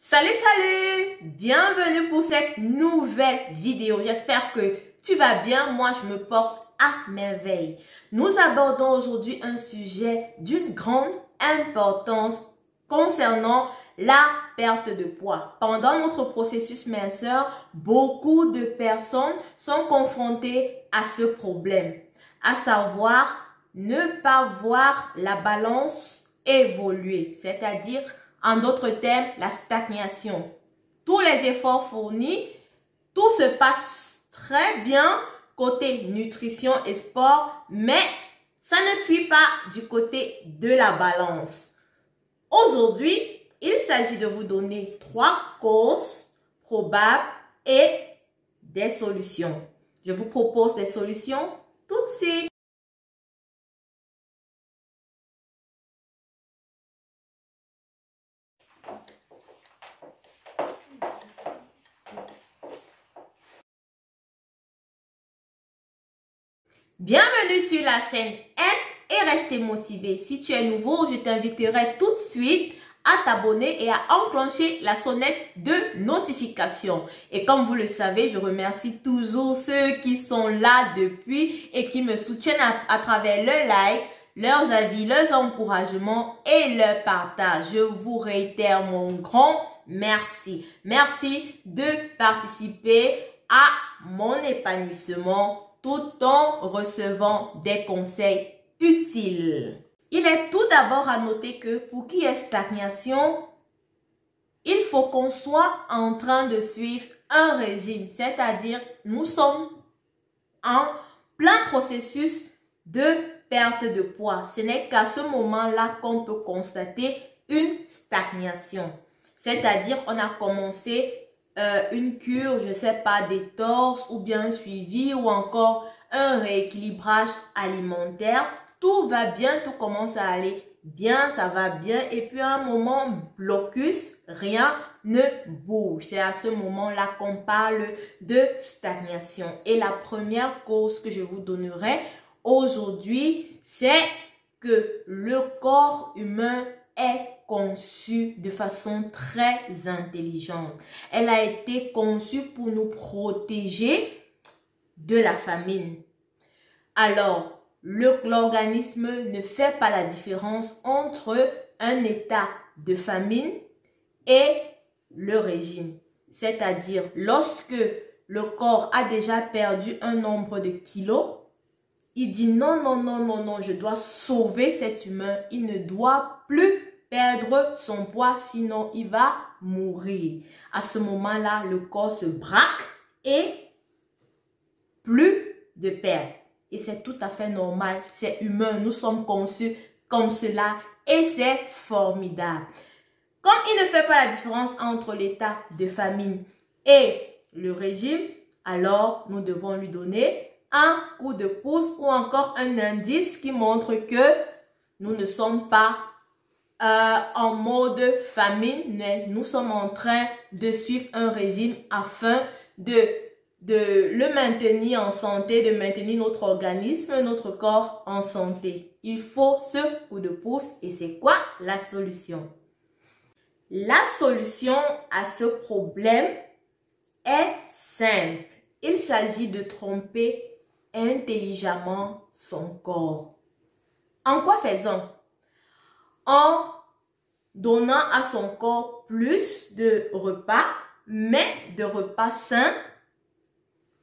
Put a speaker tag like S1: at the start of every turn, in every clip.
S1: Salut, salut! Bienvenue pour cette nouvelle vidéo. J'espère que tu vas bien. Moi, je me porte à merveille. Nous abordons aujourd'hui un sujet d'une grande importance concernant la perte de poids. Pendant notre processus minceur, beaucoup de personnes sont confrontées à ce problème, à savoir ne pas voir la balance évoluer, c'est-à-dire en d'autres termes, la stagnation. Tous les efforts fournis, tout se passe très bien côté nutrition et sport, mais ça ne suit pas du côté de la balance. Aujourd'hui, il s'agit de vous donner 3 causes probables et des solutions. Je vous propose des solutions tout de suite. Bienvenue sur la chaîne Aide et restez motivé. Si tu es nouveau, je t'inviterai tout de suite à t'abonner et à enclencher la sonnette de notification. Et comme vous le savez, je remercie toujours ceux qui sont là depuis et qui me soutiennent à travers le like, leurs avis, leurs encouragements et leur partage. Je vous réitère mon grand merci. Merci de participer à mon épanouissement tout en recevant des conseils utiles. Il est tout d'abord à noter que pour qu'il y ait stagnation, il faut qu'on soit en train de suivre un régime, c'est-à-dire nous sommes en plein processus de perte de poids. Ce n'est qu'à ce moment-là qu'on peut constater une stagnation, c'est-à-dire on a commencé une cure, je ne sais pas, détox ou bien un suivi ou encore un rééquilibrage alimentaire. Tout va bien, tout commence à aller bien, ça va bien. Et puis à un moment, blocus, rien ne bouge. C'est à ce moment-là qu'on parle de stagnation. Et la première cause que je vous donnerai aujourd'hui, c'est que le corps humain est conçue de façon très intelligente. Elle a été conçue pour nous protéger de la famine. Alors, l'organisme ne fait pas la différence entre un état de famine et le régime. C'est-à-dire, lorsque le corps a déjà perdu un nombre de kilos, il dit non, non, non, non, non, je dois sauver cet humain. Il ne doit plus perdre son poids, sinon il va mourir. À ce moment-là, le corps se braque et plus de perte. Et c'est tout à fait normal, c'est humain, nous sommes conçus comme cela et c'est formidable. Comme il ne fait pas la différence entre l'état de famine et le régime, alors nous devons lui donner un coup de pouce ou encore un indice qui montre que nous ne sommes pas en mode famine, mais nous sommes en train de suivre un régime afin de le maintenir en santé, de maintenir notre organisme, notre corps en santé. Il faut ce coup de pouce et c'est quoi la solution? La solution à ce problème est simple. Il s'agit de tromper intelligemment son corps. En quoi faisant? En donnant à son corps plus de repas, mais de repas sains,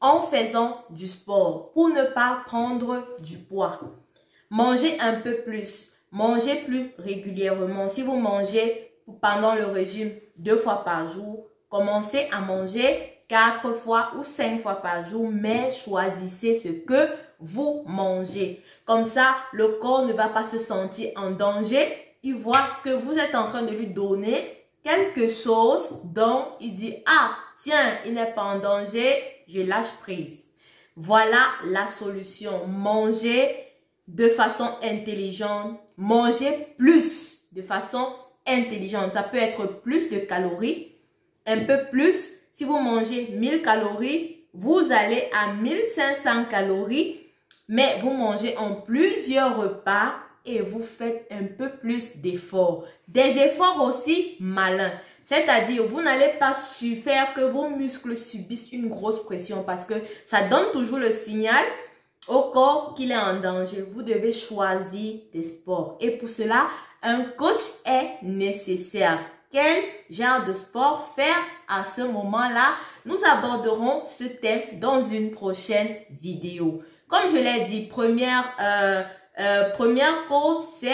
S1: en faisant du sport pour ne pas prendre du poids. Mangez un peu plus, mangez plus régulièrement. Si vous mangez pendant le régime 2 fois par jour, commencez à manger 4 fois ou 5 fois par jour, mais choisissez ce que vous mangez. Comme ça, le corps ne va pas se sentir en danger. Il voit que vous êtes en train de lui donner quelque chose dont il dit « Ah, tiens, il n'est pas en danger, je lâche prise. » Voilà la solution. Mangez de façon intelligente. Mangez plus de façon intelligente. Ça peut être plus de calories, un peu plus. Si vous mangez 1000 calories, vous allez à 1500 calories, mais vous mangez en plusieurs repas et vous faites un peu plus d'efforts. Des efforts aussi malins. C'est-à-dire, vous n'allez pas faire que vos muscles subissent une grosse pression parce que ça donne toujours le signal au corps qu'il est en danger. Vous devez choisir des sports. Et pour cela, un coach est nécessaire. Quel genre de sport faire à ce moment-là? Nous aborderons ce thème dans une prochaine vidéo. Comme je l'ai dit, première cause, c'est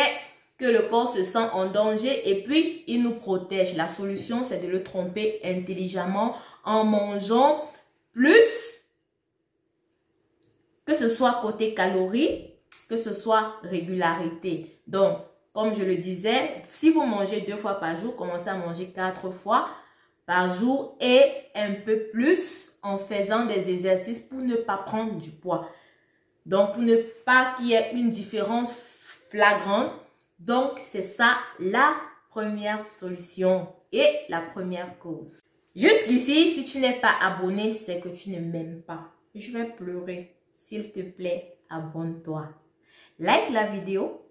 S1: que le corps se sent en danger et puis il nous protège. La solution, c'est de le tromper intelligemment en mangeant plus, que ce soit côté calories, que ce soit régularité. Donc, comme je le disais, si vous mangez 2 fois par jour, commencez à manger 4 fois par jour et un peu plus en faisant des exercices pour ne pas prendre du poids. Donc, pour ne pas qu'il y ait une différence flagrante. Donc, c'est ça la première solution et la première cause. Jusqu'ici, si tu n'es pas abonné, c'est que tu ne m'aimes pas. Je vais pleurer. S'il te plaît, abonne-toi. Like la vidéo,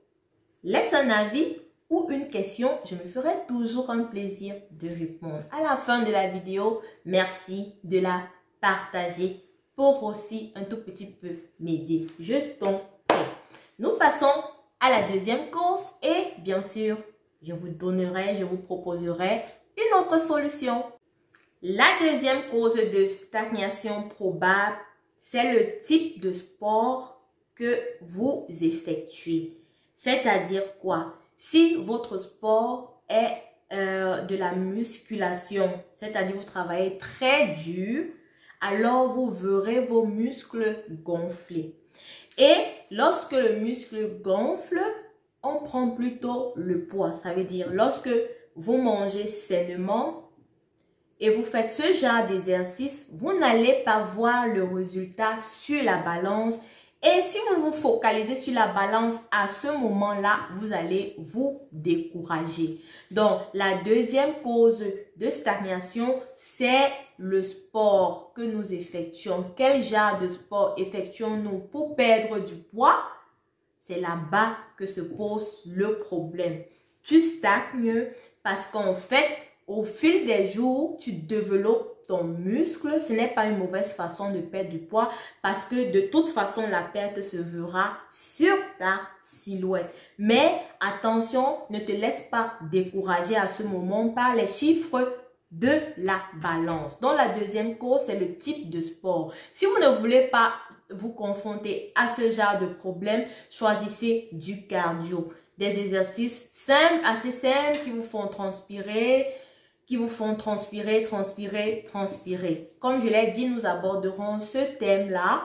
S1: laisse un avis ou une question. Je me ferai toujours un plaisir de répondre. À la fin de la vidéo, merci de la partager pour aussi un tout petit peu m'aider. Je t'en prie. Nous passons à la deuxième cause et bien sûr, je vous proposerai une autre solution. La deuxième cause de stagnation probable, c'est le type de sport que vous effectuez. C'est-à-dire quoi? Si votre sport est de la musculation, c'est-à-dire vous travaillez très dur, alors vous verrez vos muscles gonfler. Et lorsque le muscle gonfle, on prend plutôt le poids. Ça veut dire lorsque vous mangez sainement et vous faites ce genre d'exercice, vous n'allez pas voir le résultat sur la balance. Et si vous vous focalisez sur la balance, à ce moment-là, vous allez vous décourager. Donc, la deuxième cause de stagnation, c'est le sport que nous effectuons. Quel genre de sport effectuons-nous pour perdre du poids? C'est là-bas que se pose le problème. Tu stagnes parce qu'en fait, au fil des jours, tu développes ton muscle. Ce n'est pas une mauvaise façon de perdre du poids parce que de toute façon, la perte se verra sur ta silhouette. Mais attention, ne te laisse pas décourager à ce moment par les chiffres de la balance. Donc, la deuxième cause, c'est le type de sport. Si vous ne voulez pas vous confronter à ce genre de problème, choisissez du cardio. Des exercices simples, assez simples, qui vous font transpirer, transpirer. Comme je l'ai dit, nous aborderons ce thème-là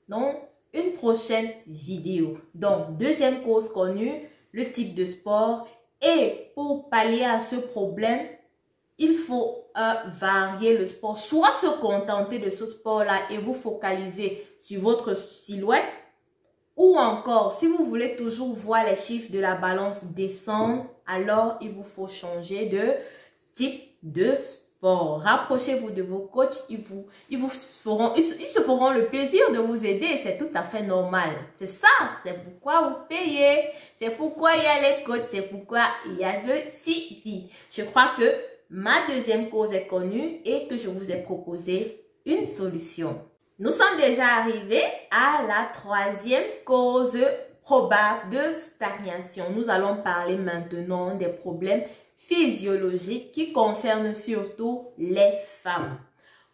S1: dans une prochaine vidéo. Donc, deuxième cause connue, le type de sport. Et pour pallier à ce problème, il faut varier le sport. Soit se contenter de ce sport-là et vous focaliser sur votre silhouette. Ou encore, si vous voulez toujours voir les chiffres de la balance descendre, alors il vous faut changer de type de sport. Rapprochez-vous de vos coachs, ils se feront le plaisir de vous aider. C'est tout à fait normal. C'est ça, c'est pourquoi vous payez. C'est pourquoi il y a les coachs, c'est pourquoi il y a le suivi. Je crois que ma deuxième cause est connue et que je vous ai proposé une solution. Nous sommes déjà arrivés à la troisième cause probable de stagnation. Nous allons parler maintenant des problèmes physiologiques qui concernent surtout les femmes.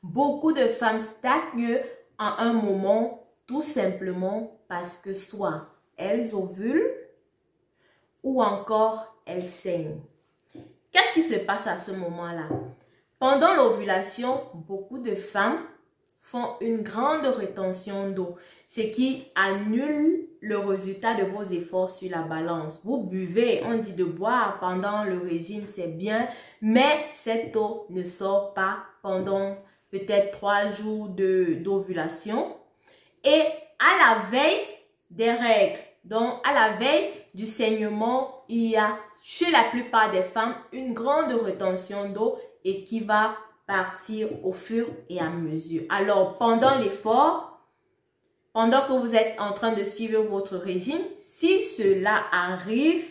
S1: Beaucoup de femmes stagnent à un moment tout simplement parce que soit elles ovulent ou encore elles saignent. Qu'est-ce qui se passe à ce moment-là? Pendant l'ovulation, beaucoup de femmes font une grande rétention d'eau, ce qui annule le résultat de vos efforts sur la balance. Vous buvez, on dit de boire pendant le régime, c'est bien, mais cette eau ne sort pas pendant peut-être 3 jours d'ovulation. Et à la veille des règles, donc à la veille du saignement, il y a chez la plupart des femmes une grande rétention d'eau et qui va partir au fur et à mesure. Alors, pendant l'effort, pendant que vous êtes en train de suivre votre régime, si cela arrive,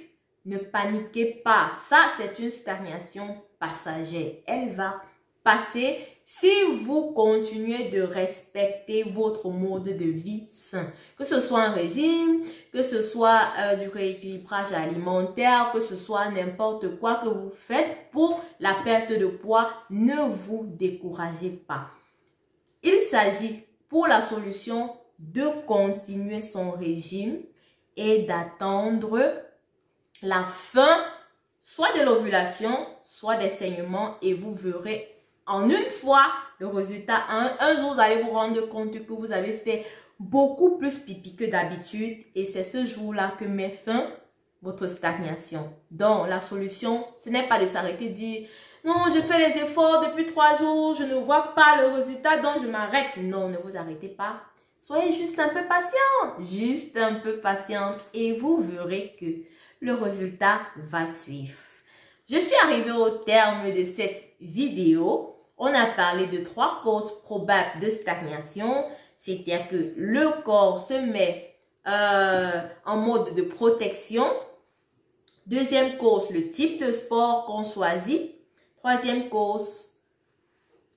S1: ne paniquez pas. Ça, c'est une stagnation passagère. Elle va passer si vous continuez de respecter votre mode de vie sain. Que ce soit un régime, que ce soit du rééquilibrage alimentaire, que ce soit n'importe quoi que vous faites pour la perte de poids, ne vous découragez pas. Il s'agit pour la solution de continuer son régime et d'attendre la fin soit de l'ovulation, soit des saignements et vous verrez en une fois le résultat. Un jour, vous allez vous rendre compte que vous avez fait beaucoup plus pipi que d'habitude et c'est ce jour-là que met fin votre stagnation. Donc, la solution, ce n'est pas de s'arrêter de dire « Non, je fais les efforts depuis 3 jours, je ne vois pas le résultat, donc je m'arrête. » Non, ne vous arrêtez pas. Soyez juste un peu patient, juste un peu patiente et vous verrez que le résultat va suivre. Je suis arrivée au terme de cette vidéo. On a parlé de 3 causes probables de stagnation. C'est-à-dire que le corps se met en mode de protection. Deuxième cause, le type de sport qu'on choisit. Troisième cause,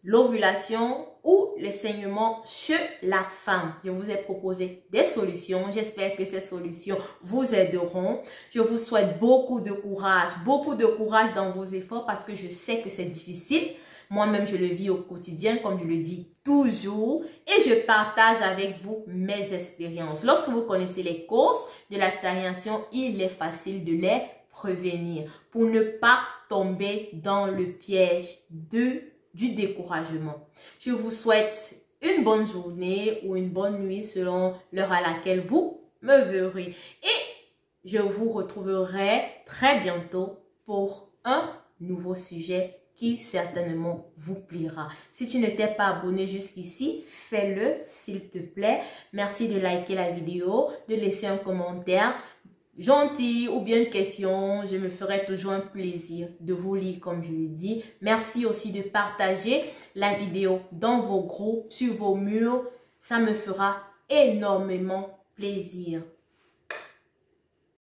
S1: l'ovulation ou les saignements chez la femme. Je vous ai proposé des solutions. J'espère que ces solutions vous aideront. Je vous souhaite beaucoup de courage dans vos efforts parce que je sais que c'est difficile. Moi-même, je le vis au quotidien, comme je le dis toujours. Et je partage avec vous mes expériences. Lorsque vous connaissez les causes de la stagnation, il est facile de les prévenir pour ne pas tomber dans le piège du découragement. Je vous souhaite une bonne journée ou une bonne nuit selon l'heure à laquelle vous me verrez. Et je vous retrouverai très bientôt pour un nouveau sujet qui certainement vous plaira. Si tu ne t'es pas abonné jusqu'ici, fais-le s'il te plaît. Merci de liker la vidéo, de laisser un commentaire gentil ou bien une question. Je me ferai toujours un plaisir de vous lire comme je le dis. Merci aussi de partager la vidéo dans vos groupes, sur vos murs. Ça me fera énormément plaisir.